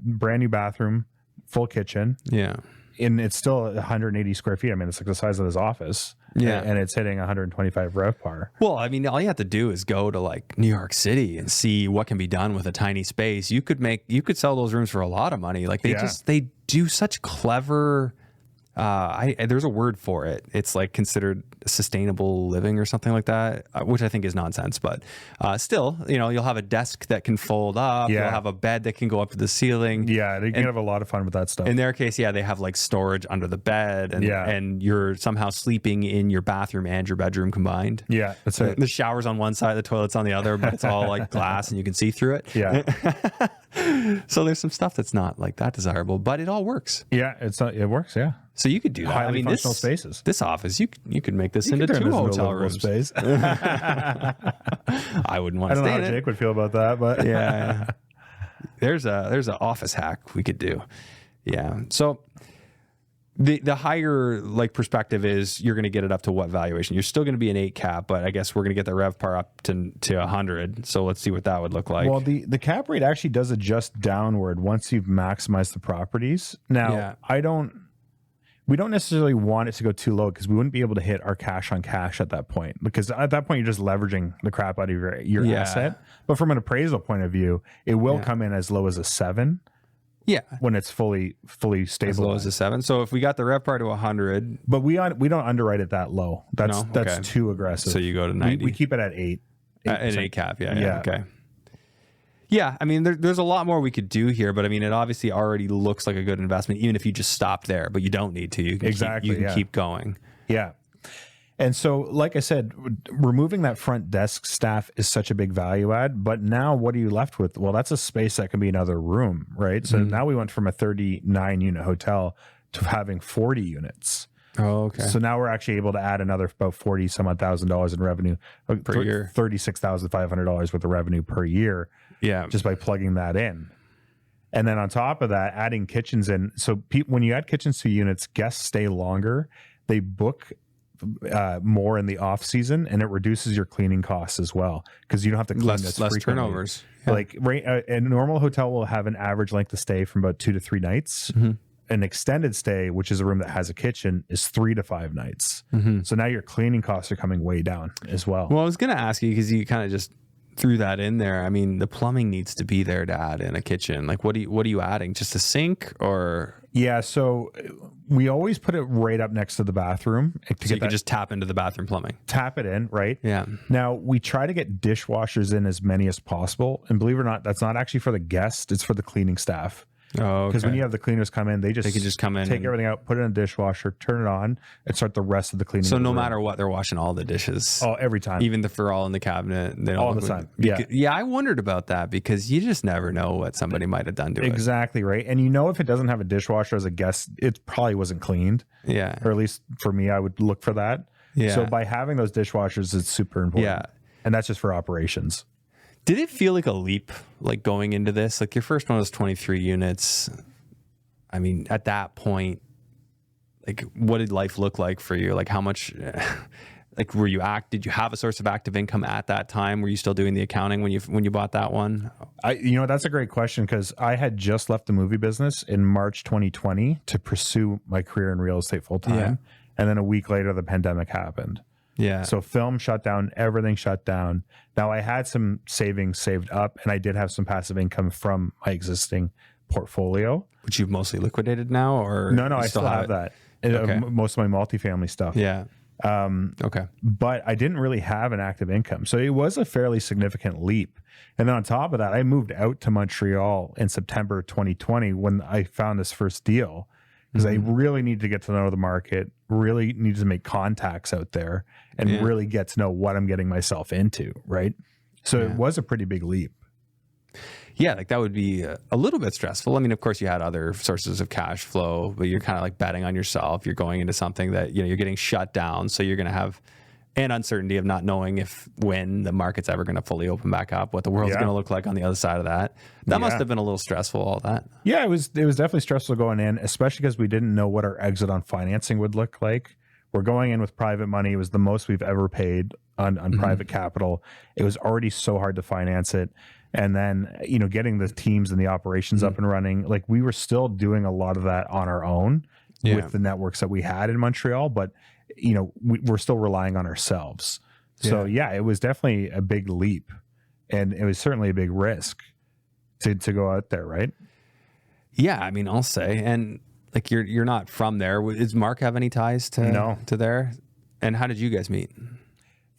brand new bathroom, full kitchen. Yeah. And it's still 180 square feet. I mean, it's like the size of this office. Yeah. And it's hitting 125 RevPAR. Well, I mean, all you have to do is go to like New York City and see what can be done with a tiny space. You could sell those rooms for a lot of money. Like they do such clever There's a word for it. It's like considered sustainable living or something like that, which I think is nonsense. But still, you'll have a desk that can fold up. Yeah. You'll have a bed that can go up to the ceiling. Yeah, they can have a lot of fun with that stuff. In their case, they have like storage under the bed, and you're somehow sleeping in your bathroom and your bedroom combined. Yeah, that's it. The shower's on one side, the toilet's on the other, but it's all like glass and you can see through it. Yeah. So there's some stuff that's not like that desirable, but it all works. Yeah, it works. Yeah. So you could do that. Highly functional spaces. This office, you could make this into 2 hotel rooms. Space. I wouldn't want to stay in it. I don't know how Jake would feel about that, but yeah. There's an office hack we could do. Yeah. So the higher like perspective is you're going to get it up to what valuation? You're still going to be an 8 cap, but I guess we're going to get the RevPAR up to 100. So let's see what that would look like. Well, the cap rate actually does adjust downward once you've maximized the properties. Now, we don't necessarily want it to go too low because we wouldn't be able to hit our cash on cash at that point, because at that point you're just leveraging the crap out of your asset. But from an appraisal point of view, it will come in as low as a 7. Yeah, when it's fully stable, as low as a 7. So if we got the RevPAR to 100, but we don't underwrite it that low. That's too aggressive. So you go to 90. We keep it at 8. An 8 cap. Yeah. Okay. Yeah, I mean, there's a lot more we could do here, but I mean, it obviously already looks like a good investment, even if you just stopped there. But you don't need to. You can keep going. Yeah. And so, like I said, removing that front desk staff is such a big value add. But now what are you left with? Well, that's a space that can be another room, right? So now we went from a 39 unit hotel to having 40 units. Oh, okay. So now we're actually able to add another about $40,000 in revenue per year, $36,500 worth of revenue per year. Yeah, just by plugging that in. And then on top of that, adding kitchens in. So when you add kitchens to units, guests stay longer. They book more in the off season, and it reduces your cleaning costs as well, because you don't have to clean less turnovers. Yeah. Like a normal hotel will have an average length of stay from about 2 to 3 nights. An extended stay, which is a room that has a kitchen, is 3 to 5 nights. So now your cleaning costs are coming way down as well. Well, I was going to ask you, because you kind of just threw that in there. I mean, the plumbing needs to be there to add in a kitchen. Like, what are you adding? Just a sink, or? Yeah, so we always put it right up next to the bathroom. So you can just tap into the bathroom plumbing. Tap it in, right? Yeah. Now, we try to get dishwashers in as many as possible. And believe it or not, that's not actually for the guest. It's for the cleaning staff. Oh, okay. Because when you have the cleaners come in, they can just come in, take everything out, put it in a dishwasher, turn it on, and start the rest of the cleaning. So no matter what, they're washing all the dishes. Oh, every time. Even if they're all in the cabinet. They don't all the time. Yeah. Yeah, I wondered about that, because you just never know what somebody might have done to it. Exactly, right? And if it doesn't have a dishwasher as a guest, it probably wasn't cleaned. Yeah. Or at least for me, I would look for that. Yeah. So by having those dishwashers, it's super important. Yeah. And that's just for operations. Did it feel like a leap, like going into this? Like your first one was 23 units. I mean, at that point, like, what did life look like for you? Like, how much, like, did you have a source of active income at that time? Were you still doing the accounting when you bought that one? That's a great question, because I had just left the movie business in March 2020 to pursue my career in real estate full time. Yeah. And then a week later, the pandemic happened. Yeah. So film shut down, everything shut down. Now I had some savings saved up, and I did have some passive income from my existing portfolio. Which you've mostly liquidated now, or? No, I still have that. Okay. Most of my multifamily stuff. Yeah. Okay. But I didn't really have an active income. So it was a fairly significant leap. And then on top of that, I moved out to Montreal in September 2020 when I found this first deal, because I really needed to get to know the market, really needed to make contacts out there, and really get to know what I'm getting myself into, right? So it was a pretty big leap. Yeah, like that would be a little bit stressful. I mean, of course, you had other sources of cash flow, but you're kind of like betting on yourself. You're going into something that, you're getting shut down. So you're going to have an uncertainty of not knowing when the market's ever going to fully open back up, what the world's going to look like on the other side of that. That must have been a little stressful, all that. Yeah, it was definitely stressful going in, especially because we didn't know what our exit on financing would look like. We're going in with private money. It was the most we've ever paid on private capital. It was already so hard to finance it. And then, getting the teams and the operations up and running, like we were still doing a lot of that on our own with the networks that we had in Montreal, but, we're still relying on ourselves. So it was definitely a big leap, and it was certainly a big risk to go out there. Right. Yeah. I mean, I'll say, and like you're not from there. Does Mark have any ties to there? And how did you guys meet?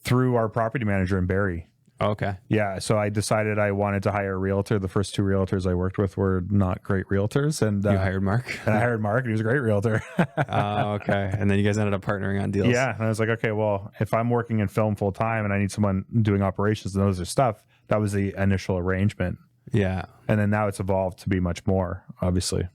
Through our property manager in Barrie. Okay. Yeah. So I decided I wanted to hire a realtor. The first 2 realtors I worked with were not great realtors. And you hired Mark? And I hired Mark, and he was a great realtor. Oh, okay. And then you guys ended up partnering on deals. Yeah. And I was like, okay, well, if I'm working in film full time and I need someone doing operations and those are stuff, that was the initial arrangement. Yeah. And then now it's evolved to be much more, obviously.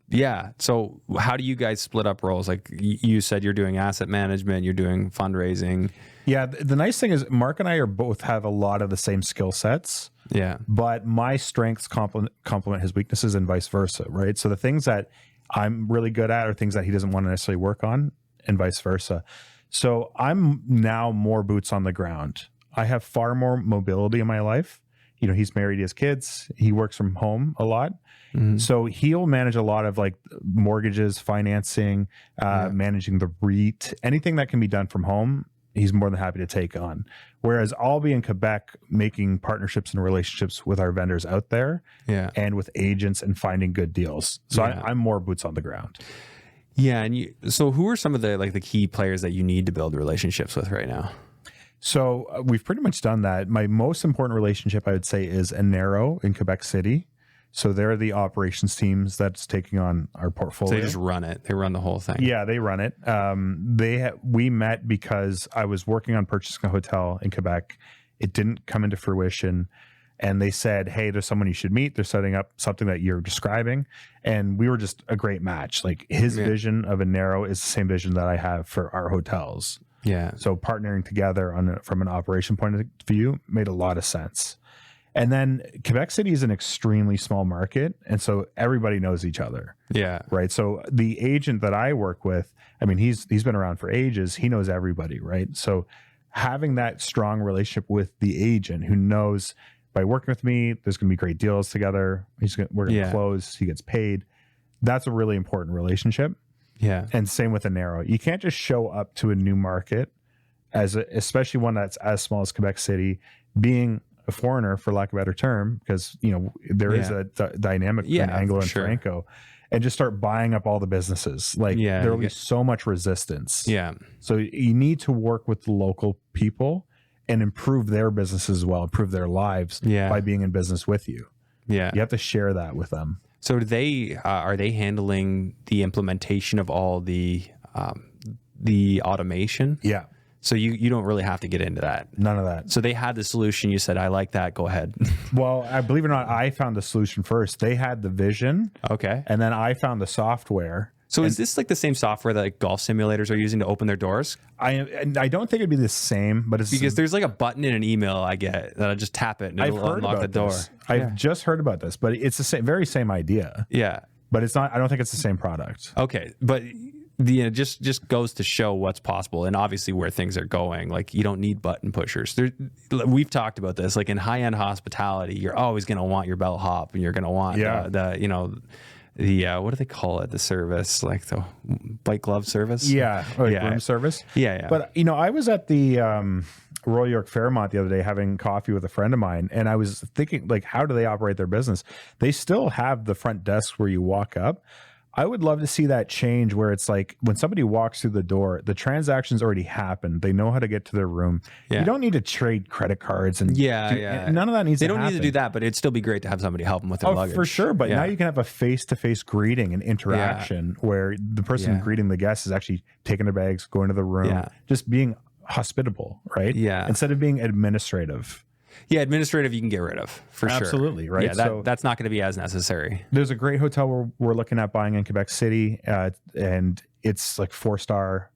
Yeah. So how do you guys split up roles? Like you said, you're doing asset management, you're doing fundraising. Yeah. The nice thing is Mark and I are both have a lot of the same skill sets. Yeah. But my strengths complement his weaknesses and vice versa, right? So the things that I'm really good at are things that he doesn't want to necessarily work on and vice versa. So I'm now more boots on the ground. I have far more mobility in my life. You know, he's married, he has kids, he works from home a lot. Mm-hmm. So he'll manage a lot of like mortgages, financing, managing the REIT, anything that can be done from home. He's more than happy to take on. Whereas I'll be in Quebec making partnerships and relationships with our vendors out there and with agents and finding good deals. So I'm more boots on the ground. Yeah. And so who are some of the the key players that you need to build relationships with right now? So we've pretty much done that. My most important relationship, I would say, is Enero in Quebec City. So they're the operations teams that's taking on our portfolio. So they just run it. They run the whole thing. Yeah, they run it. We met because I was working on purchasing a hotel in Quebec. It didn't come into fruition. And they said, hey, there's someone you should meet. They're setting up something that you're describing. And we were just a great match. Like his vision of Enero is the same vision that I have for our hotels. Yeah. So partnering together from an operation point of view made a lot of sense. And then Quebec City is an extremely small market. And so everybody knows each other. Yeah. Right. So the agent that I work with, I mean, he's been around for ages. He knows everybody. Right. So having that strong relationship with the agent who knows by working with me, there's going to be great deals together. We're going to close. He gets paid. That's a really important relationship. Yeah. And same with Enero. You can't just show up to a new market especially one that's as small as Quebec City, being a foreigner, for lack of a better term, because, you know, there is a dynamic between Anglo and Franco, and just start buying up all the businesses. Like there will be so much resistance. Yeah. So you need to work with the local people and improve their businesses as well, improve their lives by being in business with you. Yeah. You have to share that with them. So do they are they handling the implementation of all the automation? Yeah. So you don't really have to get into that. None of that. So they had the solution. You said, I like that. Go ahead. Well, I believe it or not, I found the solution first. They had the vision. Okay. And then I found the software. So is this like the same software that like golf simulators are using to open their doors? I don't think it'd be the same, but it's because there's like a button in an email I get that I just tap it and it'll unlock the door. I've just heard about this, but it's the very same idea. Yeah. But it's not, I don't think it's the same product. Okay. But just goes to show what's possible and obviously where things are going. Like you don't need button pushers. We've talked about this, like in high-end hospitality, you're always going to want your bellhop and you're going to want the what do they call it? The service, like the white glove service. Yeah. Room service. Yeah. But I was at the Royal York Fairmont the other day having coffee with a friend of mine, and I was thinking, like, how do they operate their business? They still have the front desk where you walk up. I would love to see that change where it's like when somebody walks through the door, the transaction's already happened. They know how to get to their room. Yeah. You don't need to trade credit cards and none of that needs to happen. They don't need to do that, but it'd still be great to have somebody help them with their luggage. For sure. But now you can have a face-to-face greeting and interaction where the person greeting the guest is actually taking their bags, going to the room, just being hospitable, right? Yeah. Instead of being administrative. Yeah, administrative you can get rid of for sure. Absolutely, right? Yeah, that's not going to be as necessary. There's a great hotel we're looking at buying in Quebec City, and it's like 4-star,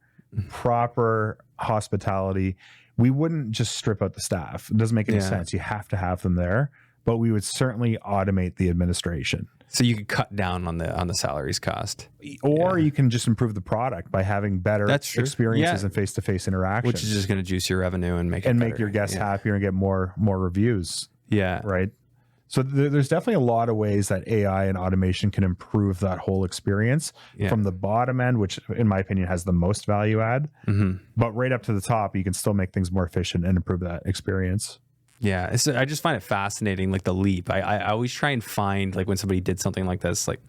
proper hospitality. We wouldn't just strip out the staff. It doesn't make any sense. You have to have them there, but we would certainly automate the administration. So you could cut down on the salaries cost. Or you can just improve the product by having better experiences and face-to-face interactions. Which is just going to juice your revenue and make your guests happier and get more reviews. Yeah. Right. So there's definitely a lot of ways that AI and automation can improve that whole experience from the bottom end, which in my opinion has the most value add. Mm-hmm. But right up to the top, you can still make things more efficient and improve that experience. Yeah, I just find it fascinating, like the leap. I always try and find, like when somebody did something like this, like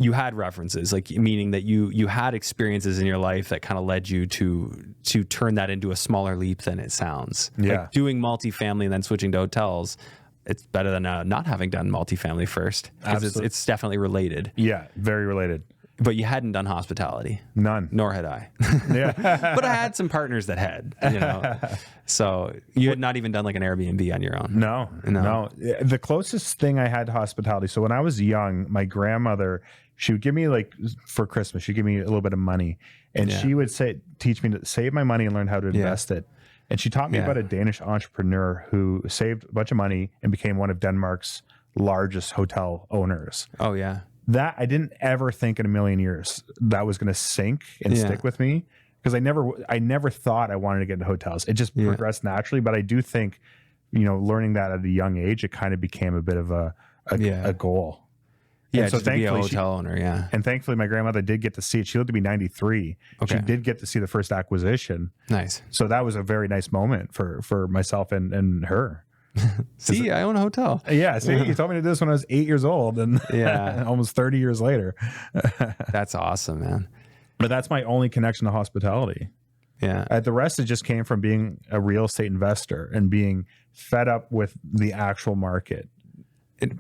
you had references, like meaning that you had experiences in your life that kind of led you to turn that into a smaller leap than it sounds. Yeah. Like doing multifamily and then switching to hotels, it's better than not having done multifamily first, because it's definitely related. Yeah, very related. But you hadn't done hospitality. None. Nor had I. Yeah. But I had some partners that had, So you had not even done like an Airbnb on your own. No. The closest thing I had to hospitality. So when I was young, my grandmother, she would give me for Christmas, she'd give me a little bit of money, and she would teach me to save my money and learn how to invest it. And she taught me about a Danish entrepreneur who saved a bunch of money and became one of Denmark's largest hotel owners. Oh yeah. That I didn't ever think in a million years that was going to sink and stick with me, because I never thought I wanted to get into hotels. It just progressed naturally. But I do think, learning that at a young age, it kind of became a bit of a goal. Yeah, and so just to be a thankfully, hotel owner. Yeah, and thankfully, my grandmother did get to see it. She lived to be 93. Okay. She did get to see the first acquisition. Nice. So that was a very nice moment for myself and her. See, I own a hotel. Yeah, see, you told me to do this when I was 8 years old, and almost 30 years later. That's awesome, man. But that's my only connection to hospitality. Yeah. The rest, it just came from being a real estate investor and being fed up with the actual market.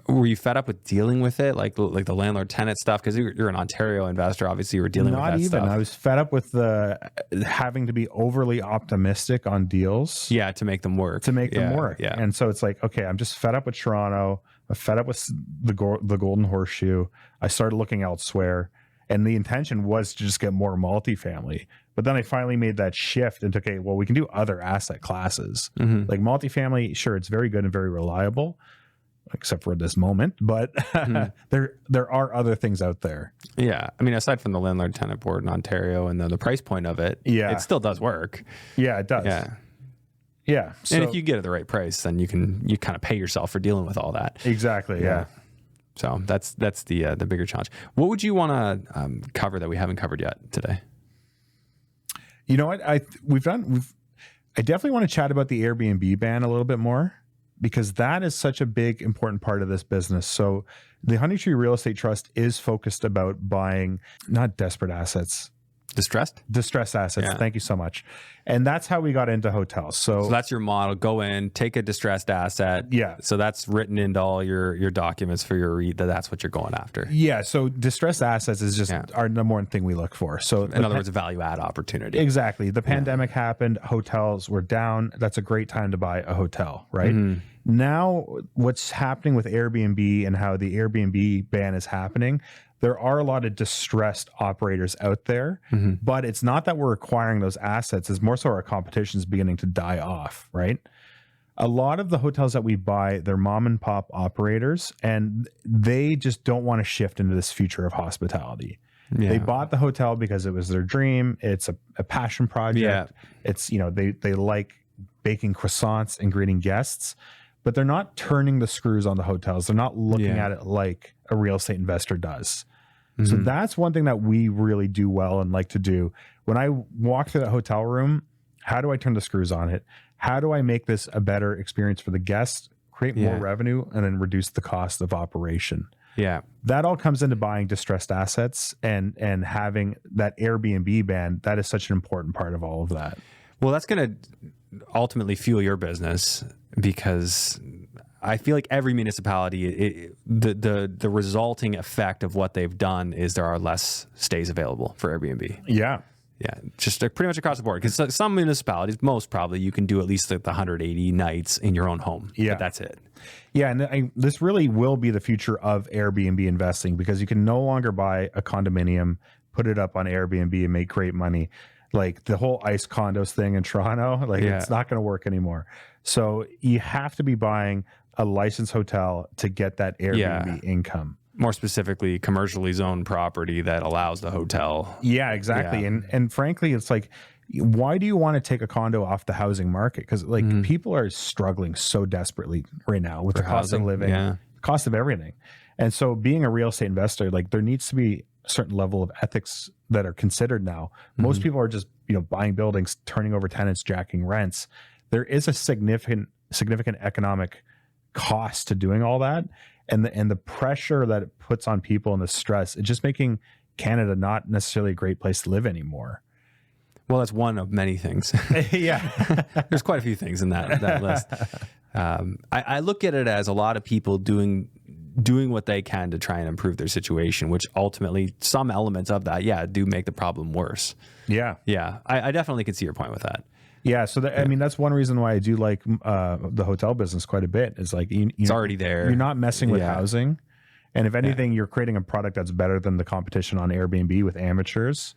Were you fed up with dealing with it, like the landlord tenant stuff? Because you're an Ontario investor, obviously you were dealing with that stuff. I was fed up with having to be overly optimistic on deals. Yeah, to make them work. Yeah. And so it's like, okay, I'm just fed up with Toronto. I'm fed up with the Golden Horseshoe. I started looking elsewhere, and the intention was to just get more multifamily. But then I finally made that shift and okay, well, we can do other asset classes. Mm-hmm. Like multifamily, sure, it's very good and very reliable, except for this moment, but there are other things out there. Yeah. I mean, aside from the landlord tenant board in Ontario and the price point of it, it still does work. Yeah, it does. Yeah. Yeah. So, and if you get it the right price, then you kind of pay yourself for dealing with all that. Exactly. Yeah. So that's the bigger challenge. What would you want to cover that we haven't covered yet today? You know what? I definitely want to chat about the Airbnb ban a little bit more, because that is such a big, important part of this business. So the Honeytree Real Estate Trust is focused about buying not desperate assets. Distressed assets. Yeah. Thank you so much. And that's how we got into hotels. So that's your model. Go in, take a distressed asset. Yeah. So that's written into all your documents for your REIT that's what you're going after. Yeah. So distressed assets is just our number one thing we look for. So in other words, a value add opportunity. Exactly. The pandemic happened. Hotels were down. That's a great time to buy a hotel, right? Mm-hmm. Now, what's happening with Airbnb and how the Airbnb ban is happening, there are a lot of distressed operators out there, but it's not that we're acquiring those assets. It's more so our competition is beginning to die off, right? A lot of the hotels that we buy, they're mom and pop operators, and they just don't want to shift into this future of hospitality. Yeah. They bought the hotel because it was their dream. It's a passion project. Yeah. It's, they like baking croissants and greeting guests, but they're not turning the screws on the hotels. They're not looking at it like a real estate investor does. So that's one thing that we really do well and like to do. When I walk through that hotel room, how do I turn the screws on it? How do I make this a better experience for the guests, create more revenue, and then reduce the cost of operation? Yeah. That all comes into buying distressed assets and having that Airbnb ban. That is such an important part of all of that. Well, that's going to ultimately fuel your business, because I feel like every municipality, the resulting effect of what they've done is there are less stays available for Airbnb. Yeah. Yeah. Just pretty much across the board. Because some municipalities, most probably, you can do at least the 180 nights in your own home. Yeah. But that's it. Yeah. And this really will be the future of Airbnb investing, because you can no longer buy a condominium, put it up on Airbnb and make great money. Like the whole ICE condos thing in Toronto, it's not going to work anymore. So you have to be buying a licensed hotel to get that Airbnb income. More specifically, commercially zoned property that allows the hotel. Yeah, exactly. Yeah. And frankly, it's like, why do you want to take a condo off the housing market? Because people are struggling so desperately right now with the cost of living, cost of everything. And so being a real estate investor, there needs to be a certain level of ethics that are considered now. Most people are just, buying buildings, turning over tenants, jacking rents. There is a significant economic cost to doing all that. and the pressure that it puts on people and the stress, it's just making Canada not necessarily a great place to live anymore. Well, that's one of many things. Yeah. There's quite a few things in that list. I look at it as a lot of people doing what they can to try and improve their situation, which ultimately some elements of that, do make the problem worse. Yeah. Yeah. I definitely can see your point with that. Yeah. So I mean, that's one reason why I do like the hotel business quite a bit. Is like, it's already there. You're not messing with housing. And if anything, you're creating a product that's better than the competition on Airbnb with amateurs.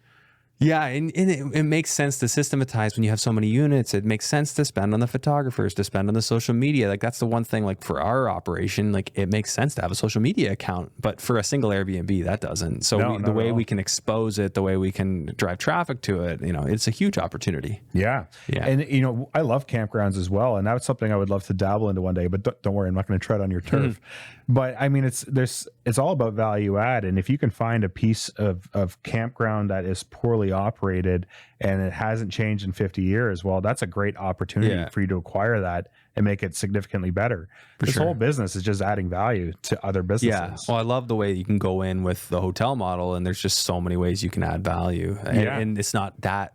Yeah, and it makes sense to systematize when you have so many units. It makes sense to spend on the photographers, to spend on the social media. Like that's the one thing, like for our operation, like it makes sense to have a social media account, but for a single Airbnb, that doesn't. So the way we can expose it, the way we can drive traffic to it, it's a huge opportunity. Yeah. Yeah. And, I love campgrounds as well. And that's something I would love to dabble into one day, but don't worry, I'm not going to tread on your turf. But I mean, it's all about value add. And if you can find a piece of campground that is poorly operated and it hasn't changed in 50 years, well, that's a great opportunity for you to acquire that and make it significantly better. This whole business is just adding value to other businesses. Yeah. Well, I love the way you can go in with the hotel model, and there's just so many ways you can add value. And it's not that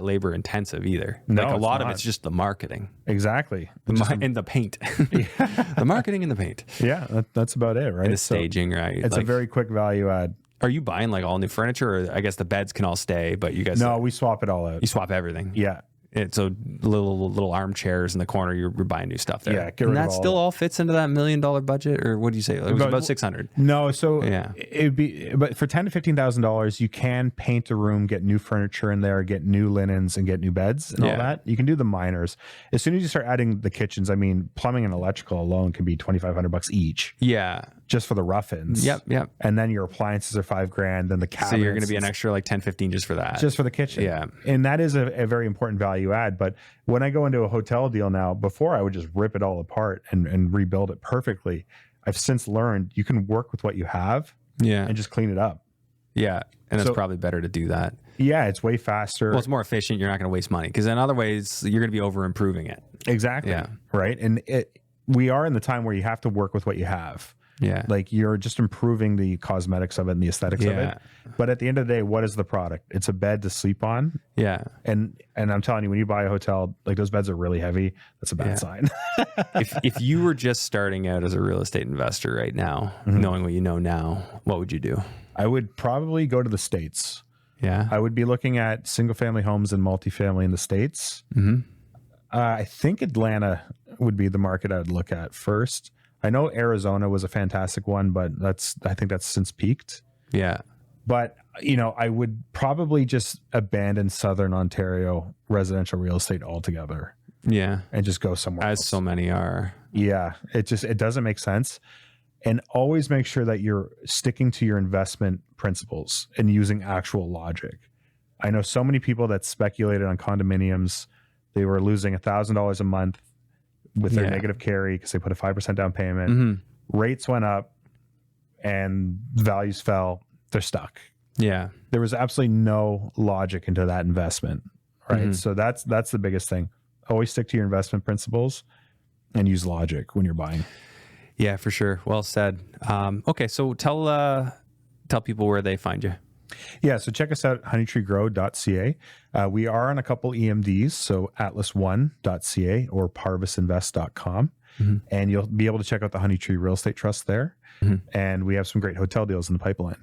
labor intensive either. No, like a lot not. of it's just the marketing. Exactly. And the paint. The marketing and the paint. Yeah, that's about it, right? And the staging, right? It's a very quick value add. Are you buying like all new furniture, or I guess the beds can all stay, but you guys... No, we swap it all out. You swap everything. Yeah. So little armchairs in the corner, you're buying new stuff there. Yeah, and that still all fits into that $1 million budget, or what do you say? It was about 600. No, so it'd be, but for $10,000 to $15,000, you can paint a room, get new furniture in there, get new linens, and get new beds and all that. You can do the minors. As soon as you start adding the kitchens, I mean, plumbing and electrical alone can be $2,500 each. Yeah. Just for the rough-ins. Yep. And then your appliances are $5,000, then the cabinets. So you're going to be an extra like 10, 15 just for that. Just for the kitchen. Yeah. And that is a very important value add. But when I go into a hotel deal now, before I would just rip it all apart and rebuild it perfectly. I've since learned you can work with what you have and just clean it up. Yeah. And it's probably better to do that. Yeah, it's way faster. Well, it's more efficient. You're not going to waste money, because in other ways, you're going to be over improving it. Exactly. Yeah. Right. And we are in the time where you have to work with what you have. Yeah. Like you're just improving the cosmetics of it and the aesthetics of it. But at the end of the day, what is the product? It's a bed to sleep on. Yeah. And I'm telling you, when you buy a hotel, like those beds are really heavy. That's a bad sign. if you were just starting out as a real estate investor right now, knowing what you know now, what would you do? I would probably go to the States. Yeah. I would be looking at single family homes and multifamily in the States. I think Atlanta would be the market I'd look at first. I know Arizona was a fantastic one, but I think that's since peaked. Yeah. But, I would probably just abandon Southern Ontario residential real estate altogether. Yeah. And just go somewhere else. As so many are. Yeah. It doesn't make sense. And always make sure that you're sticking to your investment principles and using actual logic. I know so many people that speculated on condominiums. They were losing $1,000 a month with their negative carry because they put a 5% down payment. Rates went up and values fell. They're stuck. Yeah. There was absolutely no logic into that investment. Right. So that's the biggest thing. Always stick to your investment principles and use logic when you're buying. Yeah, for sure. Well said. Okay. So tell people where they find you. Yeah, so check us out at honeytreegrow.ca. We are on a couple EMDs, so atlas1.ca or parvisinvest.com. And you'll be able to check out the Honeytree Real Estate Trust there. And we have some great hotel deals in the pipeline.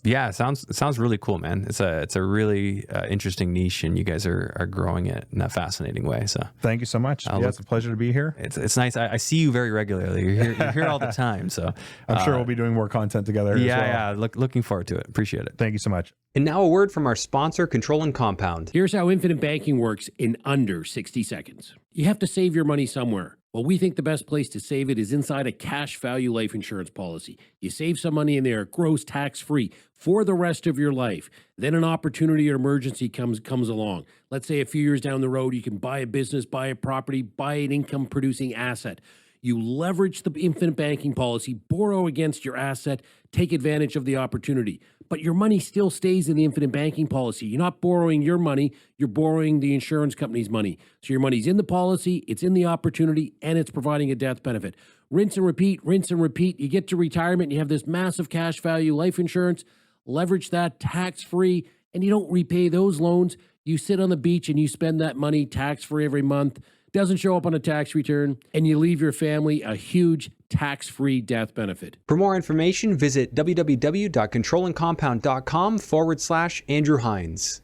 Yeah, it sounds really cool, man. It's a really interesting niche, and you guys are growing it in a fascinating way. So thank you so much. It's a pleasure to be here. It's nice. I see you very regularly. You're here all the time. So I'm sure we'll be doing more content together. Yeah. Looking forward to it. Appreciate it. Thank you so much. And now a word from our sponsor, Control and Compound. Here's how infinite banking works in under 60 seconds. You have to save your money somewhere. Well, we think the best place to save it is inside a cash value life insurance policy. You save some money in there, it grows tax-free for the rest of your life. Then an opportunity or emergency comes along. Let's say a few years down the road, you can buy a business, buy a property, buy an income-producing asset. You leverage the infinite banking policy, borrow against your asset, take advantage of the opportunity. But your money still stays in the infinite banking policy. You're not borrowing your money, you're borrowing the insurance company's money. So your money's in the policy, it's in the opportunity, and it's providing a death benefit. Rinse and repeat, rinse and repeat. You get to retirement and you have this massive cash value life insurance. Leverage that tax-free, and you don't repay those loans. You sit on the beach and you spend that money tax-free every month. Doesn't show up on a tax return, and you leave your family a huge tax-free death benefit. For more information, visit www.controllingcompound.com/Andrew Hines.